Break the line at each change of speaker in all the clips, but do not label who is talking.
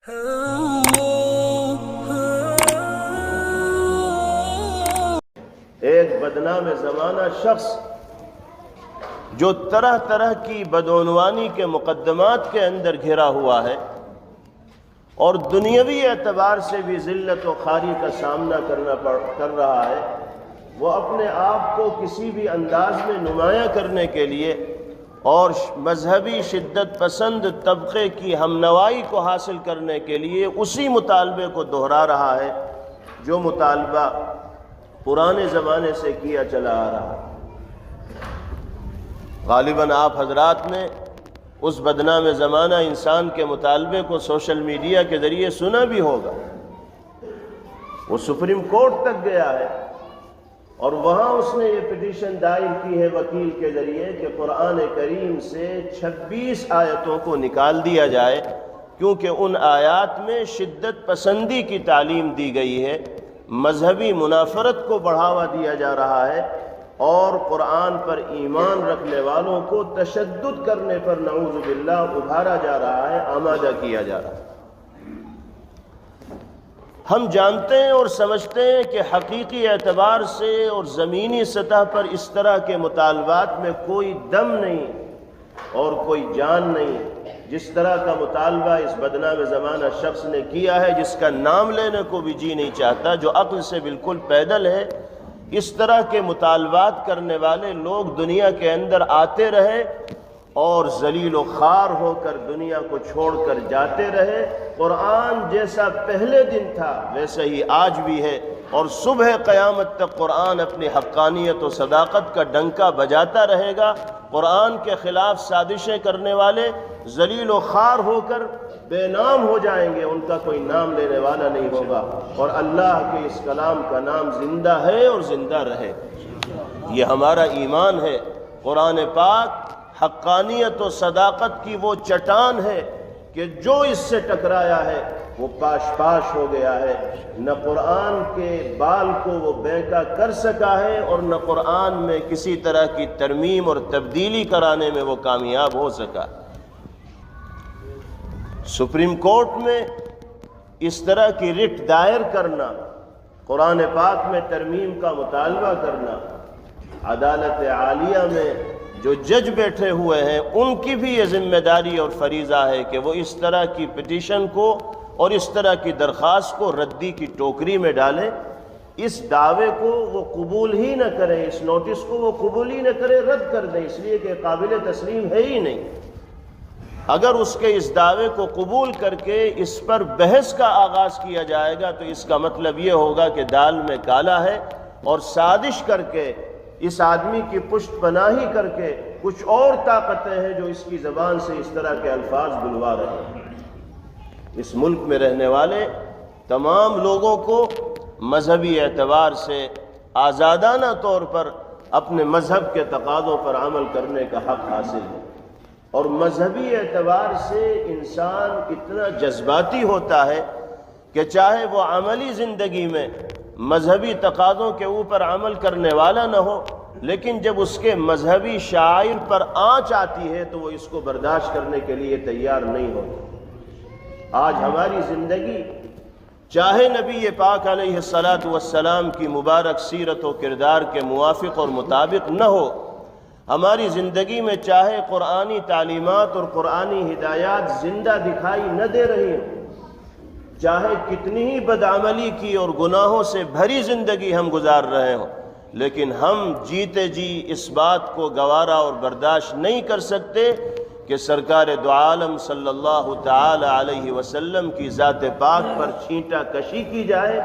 ایک بدنام زمانہ شخص جو طرح طرح کی بدعنوانی کے مقدمات کے اندر گھرا ہوا ہے اور دنیاوی اعتبار سے بھی ذلت و خواری کا سامنا کر رہا ہے، وہ اپنے آپ کو کسی بھی انداز میں نمایاں کرنے کے لیے اور مذہبی شدت پسند طبقے کی ہمنوائی کو حاصل کرنے کے لیے اسی مطالبے کو دہرا رہا ہے جو مطالبہ پرانے زمانے سے کیا چلا آ رہا ہے۔ غالباً آپ حضرات نے اس بدنام زمانہ انسان کے مطالبے کو سوشل میڈیا کے ذریعے سنا بھی ہوگا۔ وہ سپریم کورٹ تک گیا ہے اور وہاں اس نے یہ پٹیشن دائر کی ہے وکیل کے ذریعے کہ قرآن کریم سے 26 آیتوں کو نکال دیا جائے، کیونکہ ان آیات میں شدت پسندی کی تعلیم دی گئی ہے، مذہبی منافرت کو بڑھاوا دیا جا رہا ہے اور قرآن پر ایمان رکھنے والوں کو تشدد کرنے پر نعوذ باللہ ابھارا جا رہا ہے، آمادہ کیا جا رہا ہے۔ ہم جانتے ہیں اور سمجھتے ہیں کہ حقیقی اعتبار سے اور زمینی سطح پر اس طرح کے مطالبات میں کوئی دم نہیں اور کوئی جان نہیں، جس طرح کا مطالبہ اس بدنام زمانہ شخص نے کیا ہے، جس کا نام لینے کو بھی جی نہیں چاہتا، جو عقل سے بالکل پیدل ہے۔ اس طرح کے مطالبات کرنے والے لوگ دنیا کے اندر آتے رہے اور ذلیل و خوار ہو کر دنیا کو چھوڑ کر جاتے رہے۔ قرآن جیسا پہلے دن تھا ویسا ہی آج بھی ہے، اور صبح قیامت تک قرآن اپنی حقانیت و صداقت کا ڈنکا بجاتا رہے گا۔ قرآن کے خلاف سازشیں کرنے والے ذلیل و خوار ہو کر بے نام ہو جائیں گے، ان کا کوئی نام لینے والا نہیں ہوگا، اور اللہ کے اس کلام کا نام زندہ ہے اور زندہ رہے۔ یہ ہمارا ایمان ہے۔ قرآن پاک حقانیت و صداقت کی وہ چٹان ہے کہ جو اس سے ٹکرایا ہے وہ پاش پاش ہو گیا ہے۔ نہ قرآن کے بال کو وہ بینکا کر سکا ہے اور نہ قرآن میں کسی طرح کی ترمیم اور تبدیلی کرانے میں وہ کامیاب ہو سکا۔ سپریم کورٹ میں اس طرح کی رٹ دائر کرنا، قرآن پاک میں ترمیم کا مطالبہ کرنا، عدالت عالیہ میں جو جج بیٹھے ہوئے ہیں ان کی بھی یہ ذمہ داری اور فریضہ ہے کہ وہ اس طرح کی پٹیشن کو اور اس طرح کی درخواست کو ردی کی ٹوکری میں ڈالیں، اس دعوے کو وہ قبول ہی نہ کریں، اس نوٹس کو وہ قبول ہی نہ کریں، رد کر دیں، اس لیے کہ قابل تسلیم ہے ہی نہیں۔ اگر اس کے اس دعوے کو قبول کر کے اس پر بحث کا آغاز کیا جائے گا تو اس کا مطلب یہ ہوگا کہ دال میں کالا ہے، اور سازش کر کے اس آدمی کی پشت پناہی کر کے کچھ اور طاقتیں ہیں جو اس کی زبان سے اس طرح کے الفاظ بلوا رہے ہیں۔ اس ملک میں رہنے والے تمام لوگوں کو مذہبی اعتبار سے آزادانہ طور پر اپنے مذہب کے تقاضوں پر عمل کرنے کا حق حاصل ہے، اور مذہبی اعتبار سے انسان اتنا جذباتی ہوتا ہے کہ چاہے وہ عملی زندگی میں مذہبی تقاضوں کے اوپر عمل کرنے والا نہ ہو، لیکن جب اس کے مذہبی شعائر پر آنچ آتی ہے تو وہ اس کو برداشت کرنے کے لیے تیار نہیں ہوتا۔ آج ہماری زندگی چاہے نبی پاک علیہ السلام کی مبارک سیرت و کردار کے موافق اور مطابق نہ ہو، ہماری زندگی میں چاہے قرآنی تعلیمات اور قرآنی ہدایات زندہ دکھائی نہ دے رہی ہوں، چاہے کتنی ہی بدعملی کی اور گناہوں سے بھری زندگی ہم گزار رہے ہوں، لیکن ہم جیتے جی اس بات کو گوارا اور برداشت نہیں کر سکتے کہ سرکار دو عالم صلی اللہ تعالی علیہ وسلم کی ذات پاک پر چھینٹا کشی کی جائے،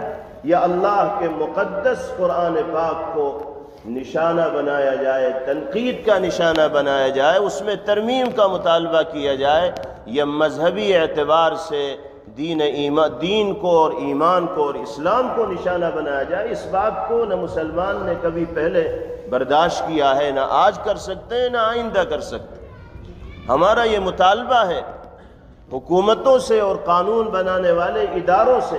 یا اللہ کے مقدس قرآن پاک کو نشانہ بنایا جائے، تنقید کا نشانہ بنایا جائے، اس میں ترمیم کا مطالبہ کیا جائے، یا مذہبی اعتبار سے دین کو اور ایمان کو اور اسلام کو نشانہ بنایا جائے۔ اس بات کو نہ مسلمان نے کبھی پہلے برداشت کیا ہے، نہ آج کر سکتے ہیں، نہ آئندہ کر سکتے۔ ہمارا یہ مطالبہ ہے حکومتوں سے اور قانون بنانے والے اداروں سے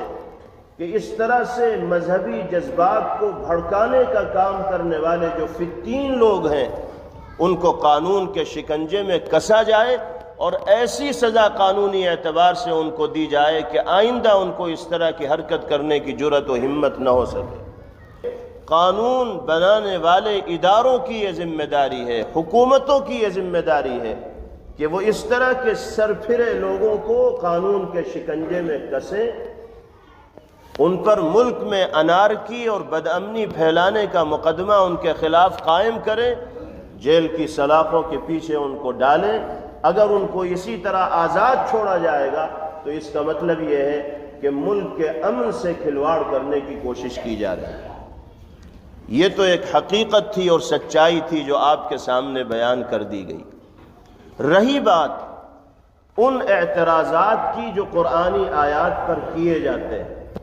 کہ اس طرح سے مذہبی جذبات کو بھڑکانے کا کام کرنے والے جو فتین لوگ ہیں ان کو قانون کے شکنجے میں کسا جائے، اور ایسی سزا قانونی اعتبار سے ان کو دی جائے کہ آئندہ ان کو اس طرح کی حرکت کرنے کی جرأت و ہمت نہ ہو سکے۔ قانون بنانے والے اداروں کی یہ ذمہ داری ہے، حکومتوں کی یہ ذمہ داری ہے کہ وہ اس طرح کے سرپھرے لوگوں کو قانون کے شکنجے میں کسیں، ان پر ملک میں انارکی اور بدامنی پھیلانے کا مقدمہ ان کے خلاف قائم کریں، جیل کی سلاخوں کے پیچھے ان کو ڈالیں۔ اگر ان کو اسی طرح آزاد چھوڑا جائے گا تو اس کا مطلب یہ ہے کہ ملک کے امن سے کھلواڑ کرنے کی کوشش کی جا رہی ہے۔ یہ تو ایک حقیقت تھی اور سچائی تھی جو آپ کے سامنے بیان کر دی گئی۔ رہی بات ان اعتراضات کی جو قرآنی آیات پر کیے جاتے ہیں،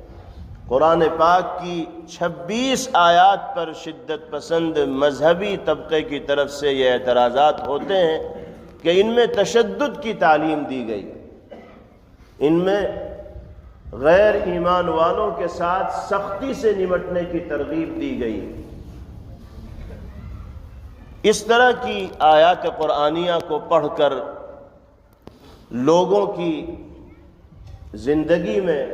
قرآن پاک کی 26 آیات پر شدت پسند مذہبی طبقے کی طرف سے یہ اعتراضات ہوتے ہیں کہ ان میں تشدد کی تعلیم دی گئی، ان میں غیر ایمان والوں کے ساتھ سختی سے نمٹنے کی ترغیب دی گئی۔ اس طرح کی آیات قرآنیہ کو پڑھ کر لوگوں کی زندگی میں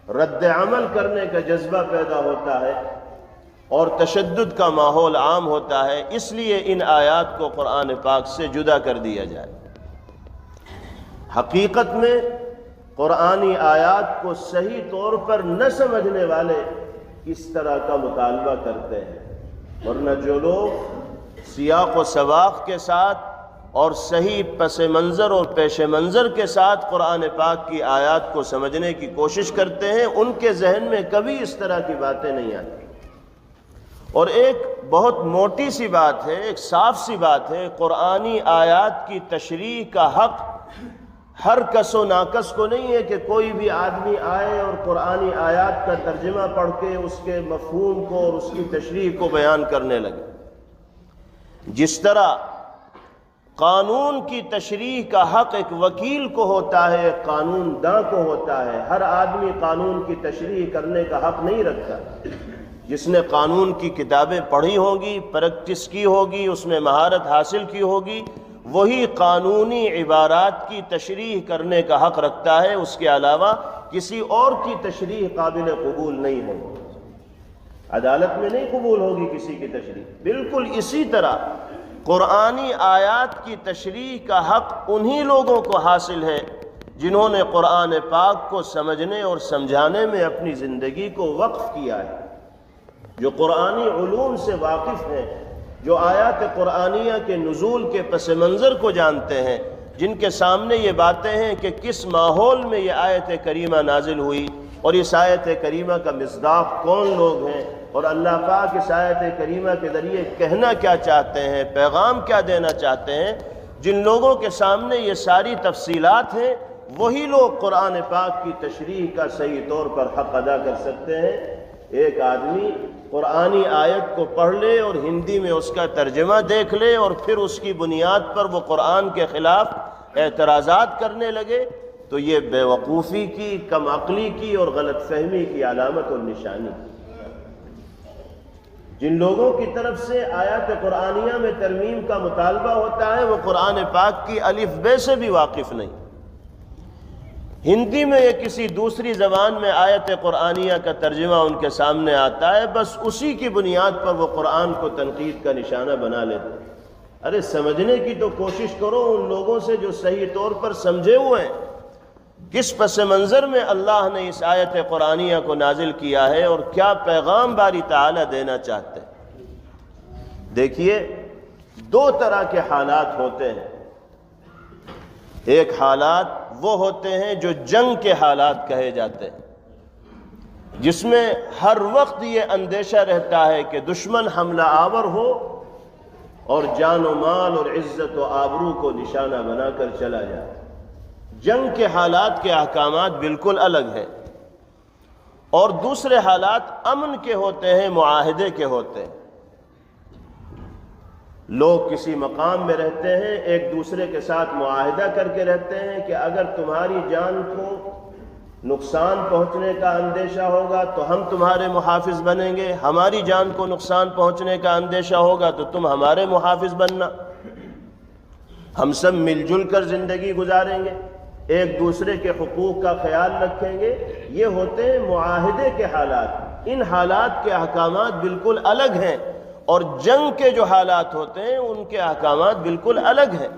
رد عمل کرنے کا جذبہ پیدا ہوتا ہے اور تشدد کا ماحول عام ہوتا ہے، اس لیے ان آیات کو قرآن پاک سے جدا کر دیا جائے۔ حقیقت میں قرآنی آیات کو صحیح طور پر نہ سمجھنے والے اس طرح کا مطالبہ کرتے ہیں، ورنہ جو لوگ سیاق و سباق کے ساتھ اور صحیح پس منظر اور پیش منظر کے ساتھ قرآن پاک کی آیات کو سمجھنے کی کوشش کرتے ہیں، ان کے ذہن میں کبھی اس طرح کی باتیں نہیں آتی۔ اور ایک بہت موٹی سی بات ہے، ایک صاف سی بات ہے، قرآنی آیات کی تشریح کا حق ہر کس و ناکس کو نہیں ہے کہ کوئی بھی آدمی آئے اور قرآنی آیات کا ترجمہ پڑھ کے اس کے مفہوم کو اور اس کی تشریح کو بیان کرنے لگے۔ جس طرح قانون کی تشریح کا حق ایک وکیل کو ہوتا ہے، ایک قانون داں کو ہوتا ہے، ہر آدمی قانون کی تشریح کرنے کا حق نہیں رکھتا۔ جس نے قانون کی کتابیں پڑھی ہوں گی، پریکٹس کی ہوگی، اس میں مہارت حاصل کی ہوگی، وہی قانونی عبارات کی تشریح کرنے کا حق رکھتا ہے، اس کے علاوہ کسی اور کی تشریح قابل قبول نہیں ہوگی، عدالت میں نہیں قبول ہوگی کسی کی تشریح۔ بالکل اسی طرح قرآنی آیات کی تشریح کا حق انہی لوگوں کو حاصل ہے جنہوں نے قرآن پاک کو سمجھنے اور سمجھانے میں اپنی زندگی کو وقف کیا ہے، جو قرآنی علوم سے واقف ہیں، جو آیات قرآنیہ کے نزول کے پس منظر کو جانتے ہیں، جن کے سامنے یہ باتیں ہیں کہ کس ماحول میں یہ آیت کریمہ نازل ہوئی اور اس آیت کریمہ کا مصداق کون لوگ ہیں، اور اللہ پاک اس آیت کریمہ کے ذریعے کہنا کیا چاہتے ہیں، پیغام کیا دینا چاہتے ہیں، جن لوگوں کے سامنے یہ ساری تفصیلات ہیں، وہی لوگ قرآن پاک کی تشریح کا صحیح طور پر حق ادا کر سکتے ہیں۔ ایک آدمی قرآنی آیت کو پڑھ لے اور ہندی میں اس کا ترجمہ دیکھ لے اور پھر اس کی بنیاد پر وہ قرآن کے خلاف اعتراضات کرنے لگے تو یہ بے وقوفی کی، کم عقلی کی اور غلط فہمی کی علامت اور نشانی۔ جن لوگوں کی طرف سے آیات قرآنیہ میں ترمیم کا مطالبہ ہوتا ہے وہ قرآن پاک کی الف بے سے بھی واقف نہیں۔ ہندی میں یا کسی دوسری زبان میں آیت قرآنیہ کا ترجمہ ان کے سامنے آتا ہے، بس اسی کی بنیاد پر وہ قرآن کو تنقید کا نشانہ بنا لیتے ہیں۔ ارے سمجھنے کی تو کوشش کرو ان لوگوں سے جو صحیح طور پر سمجھے ہوئے ہیں، کس پس منظر میں اللہ نے اس آیت قرآنیہ کو نازل کیا ہے اور کیا پیغام باری تعالیٰ دینا چاہتے ہیں۔ دیکھیے، دو طرح کے حالات ہوتے ہیں۔ ایک حالات وہ ہوتے ہیں جو جنگ کے حالات کہے جاتے ہیں، جس میں ہر وقت یہ اندیشہ رہتا ہے کہ دشمن حملہ آور ہو اور جان و مال اور عزت و آبرو کو نشانہ بنا کر چلا جائے۔ جنگ کے حالات کے احکامات بالکل الگ ہیں، اور دوسرے حالات امن کے ہوتے ہیں، معاہدے کے ہوتے ہیں۔ لوگ کسی مقام میں رہتے ہیں، ایک دوسرے کے ساتھ معاہدہ کر کے رہتے ہیں کہ اگر تمہاری جان کو نقصان پہنچنے کا اندیشہ ہوگا تو ہم تمہارے محافظ بنیں گے، ہماری جان کو نقصان پہنچنے کا اندیشہ ہوگا تو تم ہمارے محافظ بننا۔ ہم سب مل جل کر زندگی گزاریں گے، ایک دوسرے کے حقوق کا خیال رکھیں گے، یہ ہوتے ہیں معاہدے کے حالات۔ ان حالات کے احکامات بالکل الگ ہیں، اور جنگ کے جو حالات ہوتے ہیں ان کے احکامات بالکل الگ ہیں۔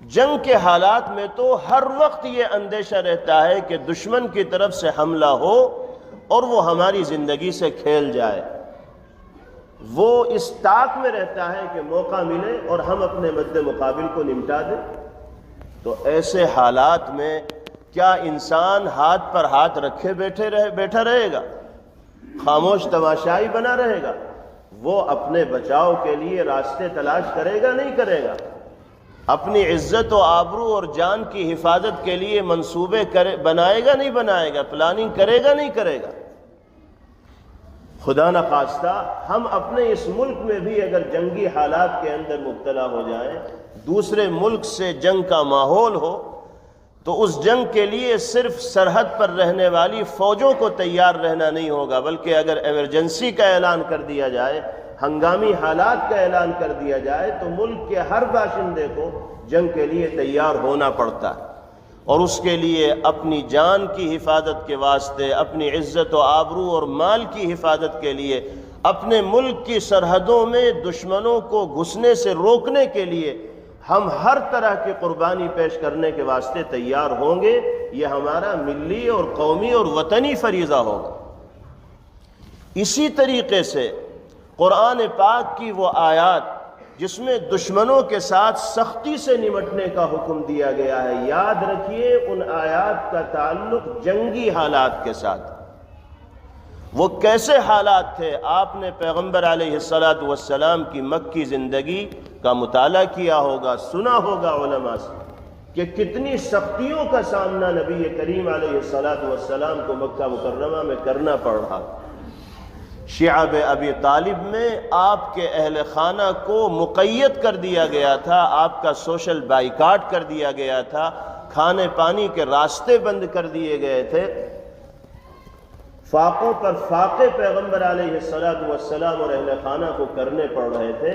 جنگ کے حالات میں تو ہر وقت یہ اندیشہ رہتا ہے کہ دشمن کی طرف سے حملہ ہو اور وہ ہماری زندگی سے کھیل جائے، وہ اس طاق میں رہتا ہے کہ موقع ملے اور ہم اپنے مد مقابل کو نمٹا دیں۔ تو ایسے حالات میں کیا انسان ہاتھ پر ہاتھ رکھے بیٹھا رہے گا، خاموش تماشائی بنا رہے گا؟ وہ اپنے بچاؤ کے لیے راستے تلاش کرے گا نہیں کرے گا؟ اپنی عزت و آبرو اور جان کی حفاظت کے لیے منصوبے بنائے گا نہیں بنائے گا؟ پلاننگ کرے گا نہیں کرے گا؟ خدا نخواستہ ہم اپنے اس ملک میں بھی اگر جنگی حالات کے اندر مبتلا ہو جائیں، دوسرے ملک سے جنگ کا ماحول ہو، تو اس جنگ کے لیے صرف سرحد پر رہنے والی فوجوں کو تیار رہنا نہیں ہوگا، بلکہ اگر ایمرجنسی کا اعلان کر دیا جائے، ہنگامی حالات کا اعلان کر دیا جائے، تو ملک کے ہر باشندے کو جنگ کے لیے تیار ہونا پڑتا ہے، اور اس کے لیے اپنی جان کی حفاظت کے واسطے، اپنی عزت و آبرو اور مال کی حفاظت کے لیے، اپنے ملک کی سرحدوں میں دشمنوں کو گھسنے سے روکنے کے لیے ہم ہر طرح کی قربانی پیش کرنے کے واسطے تیار ہوں گے۔ یہ ہمارا ملی اور قومی اور وطنی فریضہ ہوگا۔ اسی طریقے سے قرآن پاک کی وہ آیات جس میں دشمنوں کے ساتھ سختی سے نمٹنے کا حکم دیا گیا ہے، یاد رکھیے ان آیات کا تعلق جنگی حالات کے ساتھ۔ وہ کیسے حالات تھے؟ آپ نے پیغمبر علیہ السلام کی مکی زندگی کا مطالعہ کیا ہوگا، سنا ہوگا علماء سے کہ کتنی سختیوں کا سامنا نبی کریم علیہ السلام کو مکہ مکرمہ میں کرنا پڑ رہا۔ شعب ابی طالب میں آپ کے اہل خانہ کو مقید کر دیا گیا تھا، آپ کا سوشل بائیکاٹ کر دیا گیا تھا، کھانے پانی کے راستے بند کر دیے گئے تھے، فاقوں پر فاقے پیغمبر علیہ السلام اور اہل خانہ کو کرنے پڑ رہے تھے۔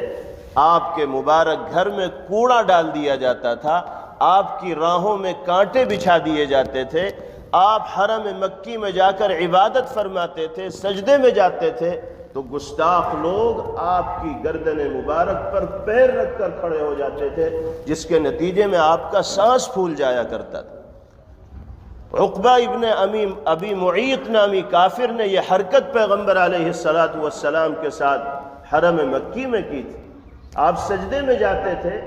آپ کے مبارک گھر میں کوڑا ڈال دیا جاتا تھا، آپ کی راہوں میں کانٹے بچھا دیے جاتے تھے، آپ حرم مکی میں جا کر عبادت فرماتے تھے، سجدے میں جاتے تھے، تو گستاخ لوگ آپ کی گردن مبارک پر پیر رکھ کر کھڑے ہو جاتے تھے، جس کے نتیجے میں آپ کا سانس پھول جایا کرتا تھا۔ عقبہ ابن ابی معیط نامی کافر نے یہ حرکت پیغمبر علیہ السلام کے ساتھ حرم مکی میں کی تھی۔ آپ سجدے میں جاتے تھے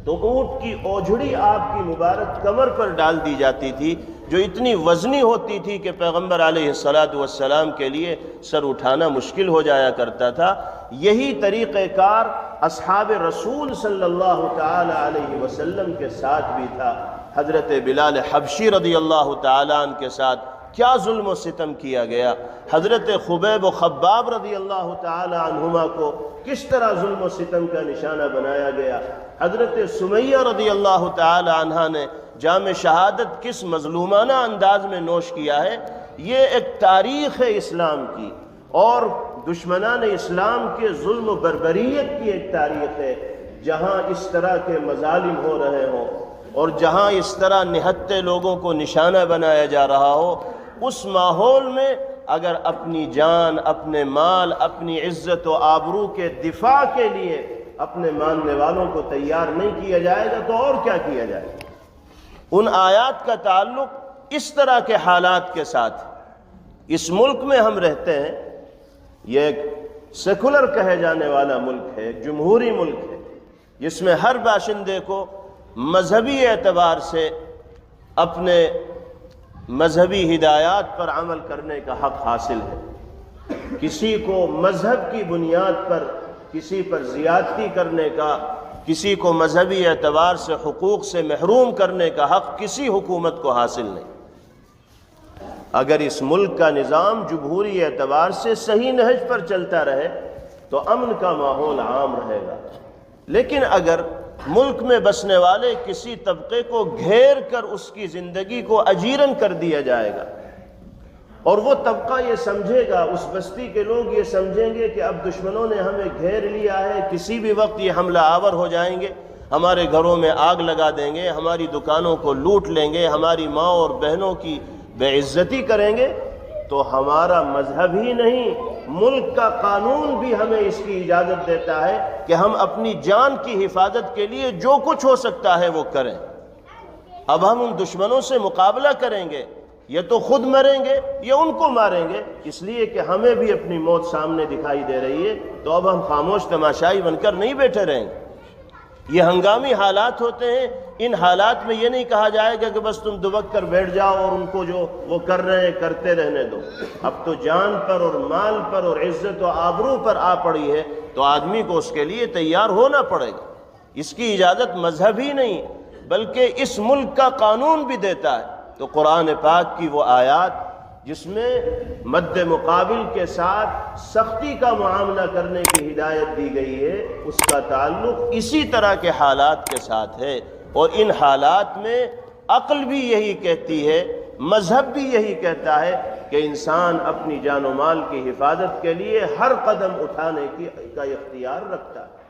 تو اونٹ کی اوجھڑی آپ کی مبارک کمر پر ڈال دی جاتی تھی، جو اتنی وزنی ہوتی تھی کہ پیغمبر علیہ السلام کے لیے سر اٹھانا مشکل ہو جایا کرتا تھا۔ یہی طریقہ کار اصحاب رسول صلی اللہ تعالی علیہ وسلم کے ساتھ بھی تھا۔ حضرت بلال حبشی رضی اللہ تعالیٰ عنہ کے ساتھ کیا ظلم و ستم کیا گیا، حضرت خبیب و خباب رضی اللہ تعالی عنہما کو کس طرح ظلم و ستم کا نشانہ بنایا گیا، حضرت سمیہ رضی اللہ تعالی عنہا نے جام شہادت کس مظلومانہ انداز میں نوش کیا ہے۔ یہ ایک تاریخ ہے اسلام کی، اور دشمنان اسلام کے ظلم و بربریت کی ایک تاریخ ہے۔ جہاں اس طرح کے مظالم ہو رہے ہوں اور جہاں اس طرح نہتے لوگوں کو نشانہ بنایا جا رہا ہو، اس ماحول میں اگر اپنی جان، اپنے مال، اپنی عزت و آبرو کے دفاع کے لیے اپنے ماننے والوں کو تیار نہیں کیا جائے گا تو اور کیا کیا جائے گا؟ ان آیات کا تعلق اس طرح کے حالات کے ساتھ۔ اس ملک میں ہم رہتے ہیں، یہ ایک سیکولر کہے جانے والا ملک ہے، ایک جمہوری ملک ہے، جس میں ہر باشندے کو مذہبی اعتبار سے اپنے مذہبی ہدایات پر عمل کرنے کا حق حاصل ہے۔ کسی کو مذہب کی بنیاد پر کسی پر زیادتی کرنے کا، کسی کو مذہبی اعتبار سے حقوق سے محروم کرنے کا حق کسی حکومت کو حاصل نہیں۔ اگر اس ملک کا نظام جمہوری اعتبار سے صحیح نہج پر چلتا رہے تو امن کا ماحول عام رہے گا، لیکن اگر ملک میں بسنے والے کسی طبقے کو گھیر کر اس کی زندگی کو اجیرن کر دیا جائے گا، اور وہ طبقہ یہ سمجھے گا، اس بستی کے لوگ یہ سمجھیں گے کہ اب دشمنوں نے ہمیں گھیر لیا ہے، کسی بھی وقت یہ حملہ آور ہو جائیں گے، ہمارے گھروں میں آگ لگا دیں گے، ہماری دکانوں کو لوٹ لیں گے، ہماری ماں اور بہنوں کی بے عزتی کریں گے، تو ہمارا مذہب ہی نہیں ملک کا قانون بھی ہمیں اس کی اجازت دیتا ہے کہ ہم اپنی جان کی حفاظت کے لیے جو کچھ ہو سکتا ہے وہ کریں۔ اب ہم ان دشمنوں سے مقابلہ کریں گے، یا تو خود مریں گے یا ان کو ماریں گے، اس لیے کہ ہمیں بھی اپنی موت سامنے دکھائی دے رہی ہے، تو اب ہم خاموش تماشائی بن کر نہیں بیٹھے رہیں گے۔ یہ ہنگامی حالات ہوتے ہیں، ان حالات میں یہ نہیں کہا جائے گا کہ بس تم دبک کر بیٹھ جاؤ اور ان کو جو وہ کر رہے ہیں کرتے رہنے دو۔ اب تو جان پر اور مال پر اور عزت و آبرو پر آ پڑی ہے، تو آدمی کو اس کے لیے تیار ہونا پڑے گا۔ اس کی اجازت مذہب ہی نہیں بلکہ اس ملک کا قانون بھی دیتا ہے۔ تو قرآن پاک کی وہ آیات جس میں مد مقابل کے ساتھ سختی کا معاملہ کرنے کی ہدایت دی گئی ہے، اس کا تعلق اسی طرح کے حالات کے ساتھ ہے، اور ان حالات میں عقل بھی یہی کہتی ہے، مذہب بھی یہی کہتا ہے کہ انسان اپنی جان و مال کی حفاظت کے لیے ہر قدم اٹھانے کا اختیار رکھتا ہے۔